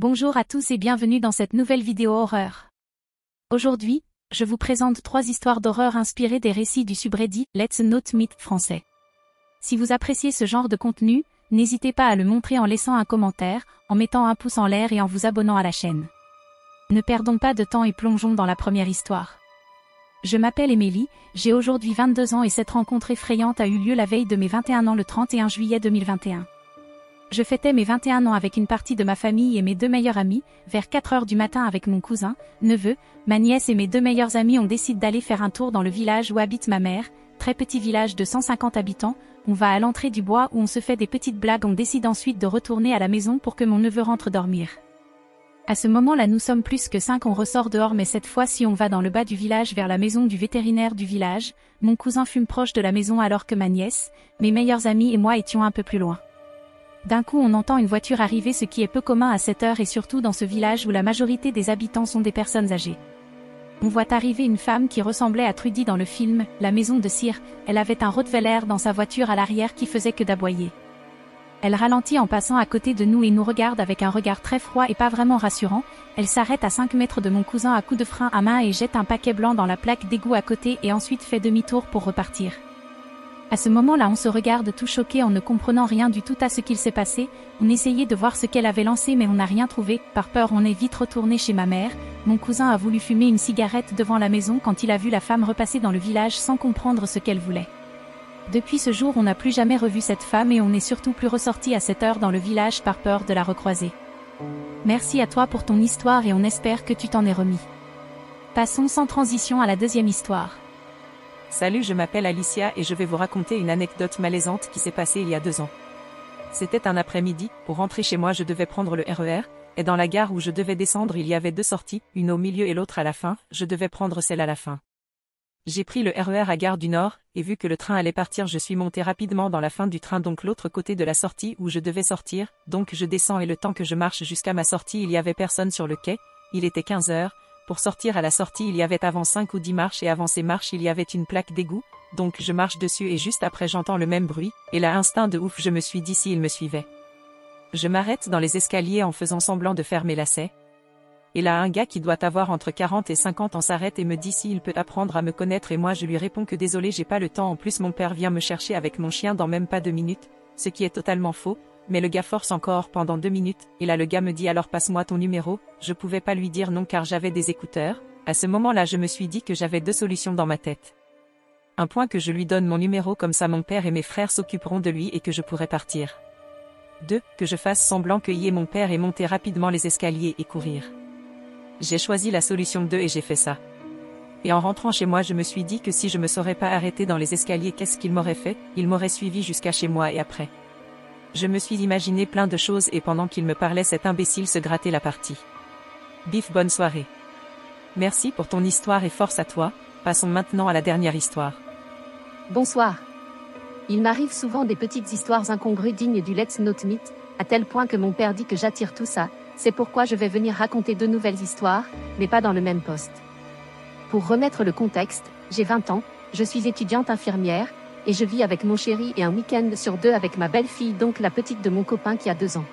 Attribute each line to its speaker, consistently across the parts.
Speaker 1: Bonjour à tous et bienvenue dans cette nouvelle vidéo horreur. Aujourd'hui, je vous présente 3 histoires d'horreur inspirées des récits du subreddit Let's Not Meet français. Si vous appréciez ce genre de contenu, n'hésitez pas à le montrer en laissant un commentaire, en mettant un pouce en l'air et en vous abonnant à la chaîne. Ne perdons pas de temps et plongeons dans la première histoire. Je m'appelle Émilie, j'ai aujourd'hui 22 ans et cette rencontre effrayante a eu lieu la veille de mes 21 ans le 31 juillet 2021. Je fêtais mes 21 ans avec une partie de ma famille et mes 2 meilleurs amis, vers 4 heures du matin avec mon cousin, neveu, ma nièce et mes 2 meilleurs amis on décide d'aller faire un tour dans le village où habite ma mère, très petit village de 150 habitants, on va à l'entrée du bois où on se fait des petites blagues on décide ensuite de retourner à la maison pour que mon neveu rentre dormir. À ce moment-là nous sommes plus que 5 on ressort dehors mais cette fois-ci on va dans le bas du village vers la maison du vétérinaire du village, mon cousin fume proche de la maison alors que ma nièce, mes meilleurs amis et moi étions un peu plus loin. D'un coup on entend une voiture arriver ce qui est peu commun à cette heure et surtout dans ce village où la majorité des habitants sont des personnes âgées. On voit arriver une femme qui ressemblait à Trudy dans le film « La maison de cire », elle avait un Rottweiler dans sa voiture à l'arrière qui faisait que d'aboyer. Elle ralentit en passant à côté de nous et nous regarde avec un regard très froid et pas vraiment rassurant, elle s'arrête à 5 mètres de mon cousin à coups de frein à main et jette un paquet blanc dans la plaque d'égout à côté et ensuite fait demi-tour pour repartir. À ce moment-là on se regarde tout choqué en ne comprenant rien du tout à ce qu'il s'est passé, on essayait de voir ce qu'elle avait lancé mais on n'a rien trouvé, par peur on est vite retourné chez ma mère, mon cousin a voulu fumer une cigarette devant la maison quand il a vu la femme repasser dans le village sans comprendre ce qu'elle voulait. Depuis ce jour on n'a plus jamais revu cette femme et on n'est surtout plus ressorti à cette heure dans le village par peur de la recroiser. Merci à toi pour ton histoire et on espère que tu t'en es remis. Passons sans transition à la deuxième histoire.
Speaker 2: Salut, je m'appelle Alicia et je vais vous raconter une anecdote malaisante qui s'est passée il y a 2 ans. C'était un après-midi, pour rentrer chez moi je devais prendre le RER, et dans la gare où je devais descendre il y avait 2 sorties, une au milieu et l'autre à la fin, je devais prendre celle à la fin. J'ai pris le RER à Gare du Nord, et vu que le train allait partir je suis montée rapidement dans la fin du train donc l'autre côté de la sortie où je devais sortir, donc je descends et le temps que je marche jusqu'à ma sortie il y avait personne sur le quai, il était 15 heures. Pour sortir à la sortie il y avait avant 5 ou 10 marches et avant ces marches il y avait une plaque d'égout, donc je marche dessus et juste après j'entends le même bruit, et là instinct de ouf je me suis dit s'il me suivait. Je m'arrête dans les escaliers en faisant semblant de faire mes lacets. Et là un gars qui doit avoir entre 40 et 50 ans s'arrête et me dit s'il peut apprendre à me connaître et moi je lui réponds que désolé j'ai pas le temps en plus mon père vient me chercher avec mon chien dans même pas 2 minutes, ce qui est totalement faux. Mais le gars force encore pendant 2 minutes, et là le gars me dit alors passe-moi ton numéro, je pouvais pas lui dire non car j'avais des écouteurs, à ce moment-là je me suis dit que j'avais 2 solutions dans ma tête. Un point que je lui donne mon numéro comme ça mon père et mes frères s'occuperont de lui et que je pourrai partir. 2. Que je fasse semblant que y est mon père et monter rapidement les escaliers et courir. J'ai choisi la solution 2 et j'ai fait ça. Et en rentrant chez moi je me suis dit que si je me serais pas arrêté dans les escaliers qu'est-ce qu'il m'aurait fait, il m'aurait suivi jusqu'à chez moi et après. Je me suis imaginé plein de choses et pendant qu'il me parlait cet imbécile se grattait la partie. Bif bonne soirée. Merci pour ton histoire et force à toi, passons maintenant à la dernière histoire.
Speaker 3: Bonsoir. Il m'arrive souvent des petites histoires incongrues dignes du Let's Not Meet, à tel point que mon père dit que j'attire tout ça, c'est pourquoi je vais venir raconter 2 nouvelles histoires, mais pas dans le même poste. Pour remettre le contexte, j'ai 20 ans, je suis étudiante infirmière, et je vis avec mon chéri et un week-end sur 2 avec ma belle-fille donc la petite de mon copain qui a 2 ans.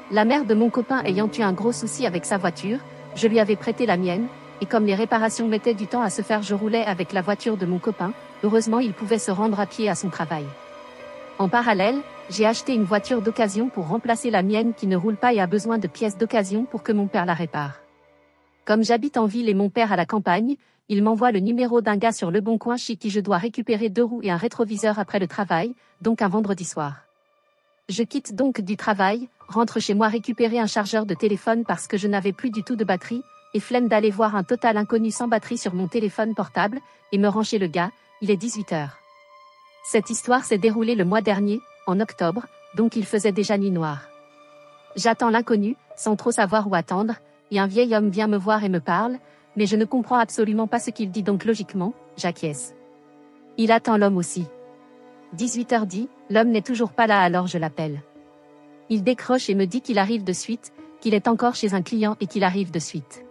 Speaker 3: La mère de mon copain ayant eu un gros souci avec sa voiture, je lui avais prêté la mienne, et comme les réparations mettaient du temps à se faire je roulais avec la voiture de mon copain, heureusement il pouvait se rendre à pied à son travail. En parallèle, j'ai acheté une voiture d'occasion pour remplacer la mienne qui ne roule pas et a besoin de pièces d'occasion pour que mon père la répare. Comme j'habite en ville et mon père à la campagne, il m'envoie le numéro d'un gars sur Le Bon Coin chez qui je dois récupérer 2 roues et un rétroviseur après le travail, donc un vendredi soir. Je quitte donc du travail, rentre chez moi récupérer un chargeur de téléphone parce que je n'avais plus du tout de batterie, et flemme d'aller voir un total inconnu sans batterie sur mon téléphone portable, et me rends chez le gars, il est 18 h. Cette histoire s'est déroulée le mois dernier, en octobre, donc il faisait déjà nuit noire. J'attends l'inconnu, sans trop savoir où attendre, et un vieil homme vient me voir et me parle, mais je ne comprends absolument pas ce qu'il dit donc logiquement, j'acquiesce. Il attend l'homme aussi. 18 h dit, l'homme n'est toujours pas là alors je l'appelle. Il décroche et me dit qu'il arrive de suite, qu'il est encore chez un client et qu'il arrive de suite.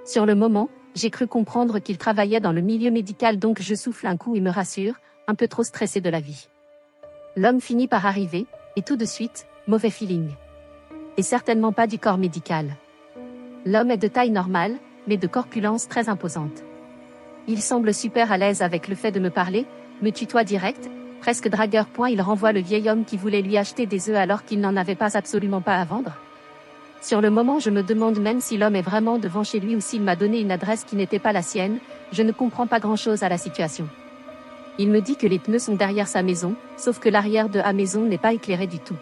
Speaker 3: Sur le moment, j'ai cru comprendre qu'il travaillait dans le milieu médical donc je souffle un coup et me rassure, un peu trop stressé de la vie. L'homme finit par arriver, et tout de suite, mauvais feeling. Et certainement pas du corps médical. L'homme est de taille normale, mais de corpulence très imposante. Il semble super à l'aise avec le fait de me parler, me tutoie direct, presque dragueur. Il renvoie le vieil homme qui voulait lui acheter des œufs alors qu'il n'en avait pas absolument pas à vendre. Sur le moment, je me demande même si l'homme est vraiment devant chez lui ou s'il m'a donné une adresse qui n'était pas la sienne. Je ne comprends pas grand-chose à la situation. Il me dit que les pneus sont derrière sa maison, sauf que l'arrière de la maison n'est pas éclairé du tout.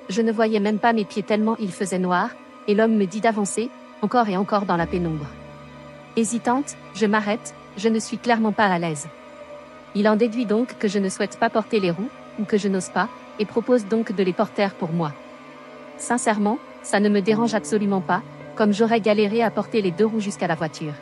Speaker 3: Je ne voyais même pas mes pieds tellement il faisait noir, et l'homme me dit d'avancer, encore et encore dans la pénombre. Hésitante, je m'arrête, je ne suis clairement pas à l'aise. Il en déduit donc que je ne souhaite pas porter les roues, ou que je n'ose pas, et propose donc de les porter pour moi. Sincèrement, ça ne me dérange absolument pas, comme j'aurais galéré à porter les 2 roues jusqu'à la voiture.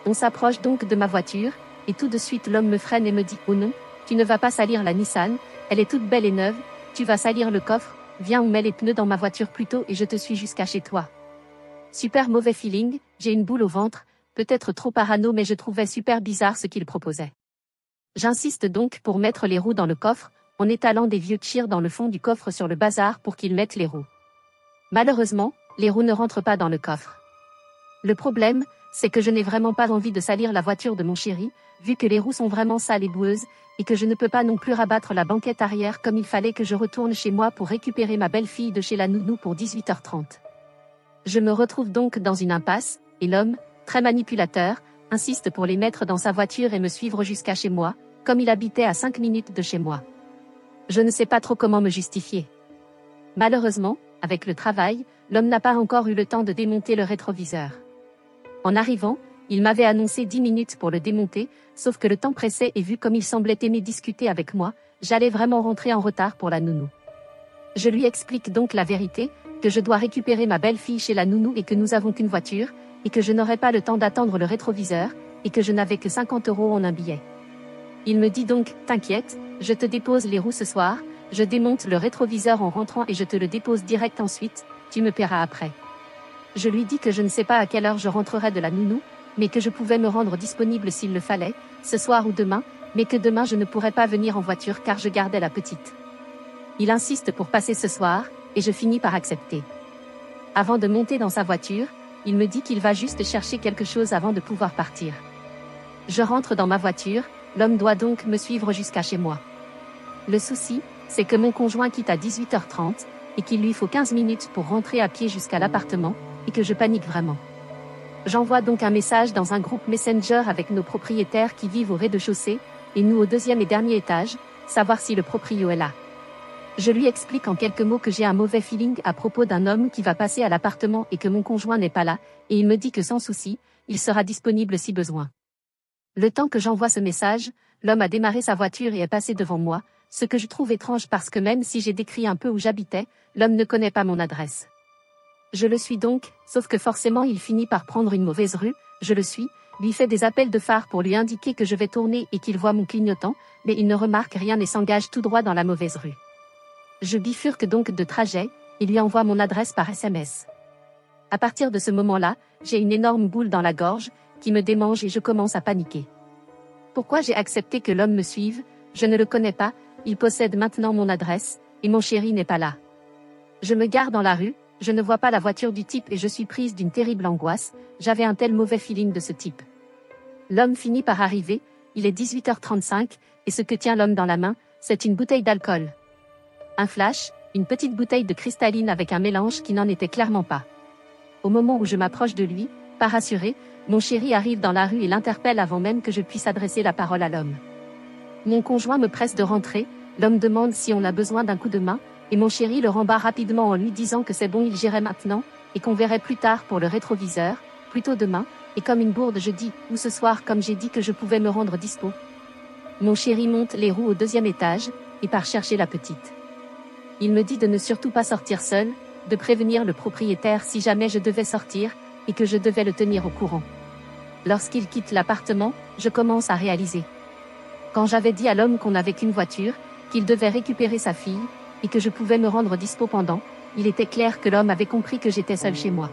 Speaker 3: On s'approche donc de ma voiture, et tout de suite l'homme me freine et me dit « Oh non, tu ne vas pas salir la Nissan, elle est toute belle et neuve, tu vas salir le coffre, viens on met les pneus dans ma voiture plutôt et je te suis jusqu'à chez toi. » Super mauvais feeling, j'ai une boule au ventre, peut-être trop parano mais je trouvais super bizarre ce qu'il proposait. J'insiste donc pour mettre les roues dans le coffre, en étalant des vieux tirs dans le fond du coffre sur le bazar pour qu'ils mettent les roues. Malheureusement, les roues ne rentrent pas dans le coffre. Le problème, c'est que je n'ai vraiment pas envie de salir la voiture de mon chéri, vu que les roues sont vraiment sales et boueuses, et que je ne peux pas non plus rabattre la banquette arrière comme il fallait que je retourne chez moi pour récupérer ma belle-fille de chez la nounou pour 18h30. Je me retrouve donc dans une impasse, et l'homme, très manipulateur, insiste pour les mettre dans sa voiture et me suivre jusqu'à chez moi, comme il habitait à 5 minutes de chez moi. Je ne sais pas trop comment me justifier. Malheureusement, avec le travail, l'homme n'a pas encore eu le temps de démonter le rétroviseur. En arrivant, il m'avait annoncé 10 minutes pour le démonter, sauf que le temps pressait et vu comme il semblait aimer discuter avec moi, j'allais vraiment rentrer en retard pour la nounou. Je lui explique donc la vérité, que je dois récupérer ma belle-fille chez la nounou et que nous avons qu'une voiture, et que je n'aurai pas le temps d'attendre le rétroviseur, et que je n'avais que 50 € en un billet. Il me dit donc, t'inquiète, je te dépose les roues ce soir, je démonte le rétroviseur en rentrant et je te le dépose direct ensuite, tu me paieras après. Je lui dis que je ne sais pas à quelle heure je rentrerai de la nounou, mais que je pouvais me rendre disponible s'il le fallait, ce soir ou demain, mais que demain je ne pourrais pas venir en voiture car je gardais la petite. Il insiste pour passer ce soir, et je finis par accepter. Avant de monter dans sa voiture, il me dit qu'il va juste chercher quelque chose avant de pouvoir partir. Je rentre dans ma voiture, l'homme doit donc me suivre jusqu'à chez moi. Le souci, c'est que mon conjoint quitte à 18h30, et qu'il lui faut 15 minutes pour rentrer à pied jusqu'à l'appartement, et que je panique vraiment. J'envoie donc un message dans un groupe Messenger avec nos propriétaires qui vivent au rez-de-chaussée, et nous au 2e et dernier étage, savoir si le proprio est là. Je lui explique en quelques mots que j'ai un mauvais feeling à propos d'un homme qui va passer à l'appartement et que mon conjoint n'est pas là, et il me dit que sans souci, il sera disponible si besoin. Le temps que j'envoie ce message, l'homme a démarré sa voiture et est passé devant moi, ce que je trouve étrange parce que même si j'ai décrit un peu où j'habitais, l'homme ne connaît pas mon adresse. Je le suis donc, sauf que forcément il finit par prendre une mauvaise rue, je le suis, lui fait des appels de phare pour lui indiquer que je vais tourner et qu'il voit mon clignotant, mais il ne remarque rien et s'engage tout droit dans la mauvaise rue. Je bifurque donc de trajet, et lui envoie mon adresse par SMS. À partir de ce moment-là, j'ai une énorme boule dans la gorge, qui me démange et je commence à paniquer. Pourquoi j'ai accepté que l'homme me suive? Je ne le connais pas, il possède maintenant mon adresse, et mon chéri n'est pas là. Je me gare dans la rue, je ne vois pas la voiture du type et je suis prise d'une terrible angoisse, j'avais un tel mauvais feeling de ce type. L'homme finit par arriver, il est 18h35, et ce que tient l'homme dans la main, c'est une bouteille d'alcool. Un flash, une petite bouteille de cristalline avec un mélange qui n'en était clairement pas. Au moment où je m'approche de lui, pas rassuré, mon chéri arrive dans la rue et l'interpelle avant même que je puisse adresser la parole à l'homme. Mon conjoint me presse de rentrer, l'homme demande si on a besoin d'un coup de main, et mon chéri le rembarre rapidement en lui disant que c'est bon il gérait maintenant, et qu'on verrait plus tard pour le rétroviseur, plutôt demain, et comme une bourde je dis, ou ce soir comme j'ai dit que je pouvais me rendre dispo. Mon chéri monte les roues au 2e étage, et part chercher la petite. Il me dit de ne surtout pas sortir seul, de prévenir le propriétaire si jamais je devais sortir, et que je devais le tenir au courant. Lorsqu'il quitte l'appartement, je commence à réaliser. Quand j'avais dit à l'homme qu'on n'avait qu'une voiture, qu'il devait récupérer sa fille, et que je pouvais me rendre dispo pendant, il était clair que l'homme avait compris que j'étais seule chez moi.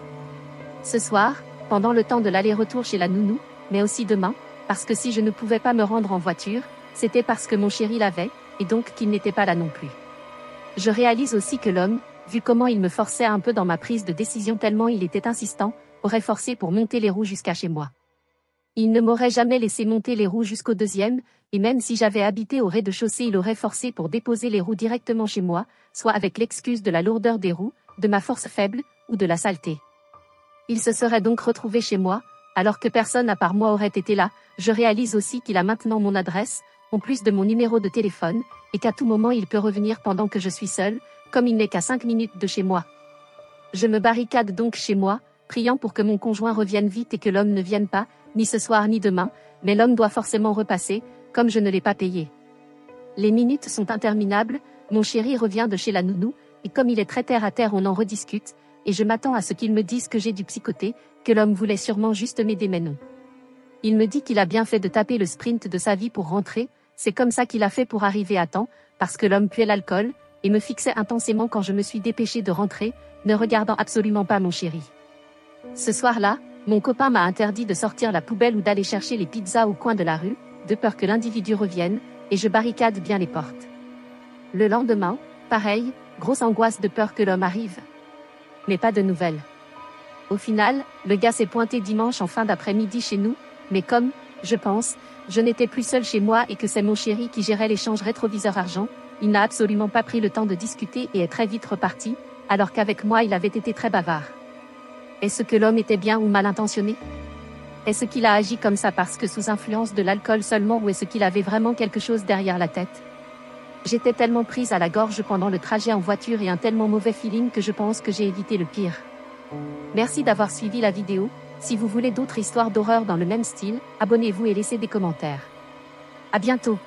Speaker 3: Ce soir, pendant le temps de l'aller-retour chez la nounou, mais aussi demain, parce que si je ne pouvais pas me rendre en voiture, c'était parce que mon chéri l'avait, et donc qu'il n'était pas là non plus. Je réalise aussi que l'homme, vu comment il me forçait un peu dans ma prise de décision tellement il était insistant, aurait forcé pour monter les roues jusqu'à chez moi. Il ne m'aurait jamais laissé monter les roues jusqu'au deuxième, et même si j'avais habité au rez-de-chaussée il aurait forcé pour déposer les roues directement chez moi, soit avec l'excuse de la lourdeur des roues, de ma force faible, ou de la saleté. Il se serait donc retrouvé chez moi, alors que personne à part moi aurait été là. Je réalise aussi qu'il a maintenant mon adresse, en plus de mon numéro de téléphone, et qu'à tout moment il peut revenir pendant que je suis seule, comme il n'est qu'à 5 minutes de chez moi. Je me barricade donc chez moi, priant pour que mon conjoint revienne vite et que l'homme ne vienne pas, ni ce soir ni demain, mais l'homme doit forcément repasser, comme je ne l'ai pas payé. Les minutes sont interminables, mon chéri revient de chez la nounou, et comme il est très terre à terre on en rediscute, et je m'attends à ce qu'il me dise que j'ai du psychoté, que l'homme voulait sûrement juste m'aider mais non. Il me dit qu'il a bien fait de taper le sprint de sa vie pour rentrer, c'est comme ça qu'il a fait pour arriver à temps, parce que l'homme puait l'alcool, et me fixait intensément quand je me suis dépêchée de rentrer, ne regardant absolument pas mon chéri. Ce soir-là, mon copain m'a interdit de sortir la poubelle ou d'aller chercher les pizzas au coin de la rue, de peur que l'individu revienne, et je barricade bien les portes. Le lendemain, pareil, grosse angoisse de peur que l'homme arrive. Mais pas de nouvelles. Au final, le gars s'est pointé dimanche en fin d'après-midi chez nous, mais comme, je pense, je n'étais plus seule chez moi et que c'est mon chéri qui gérait l'échange rétroviseur argent, il n'a absolument pas pris le temps de discuter et est très vite reparti, alors qu'avec moi il avait été très bavard. Est-ce que l'homme était bien ou mal intentionné? Est-ce qu'il a agi comme ça parce que sous influence de l'alcool seulement ou est-ce qu'il avait vraiment quelque chose derrière la tête? J'étais tellement prise à la gorge pendant le trajet en voiture et un tellement mauvais feeling que je pense que j'ai évité le pire. Merci d'avoir suivi la vidéo. Si vous voulez d'autres histoires d'horreur dans le même style, abonnez-vous et laissez des commentaires. À bientôt.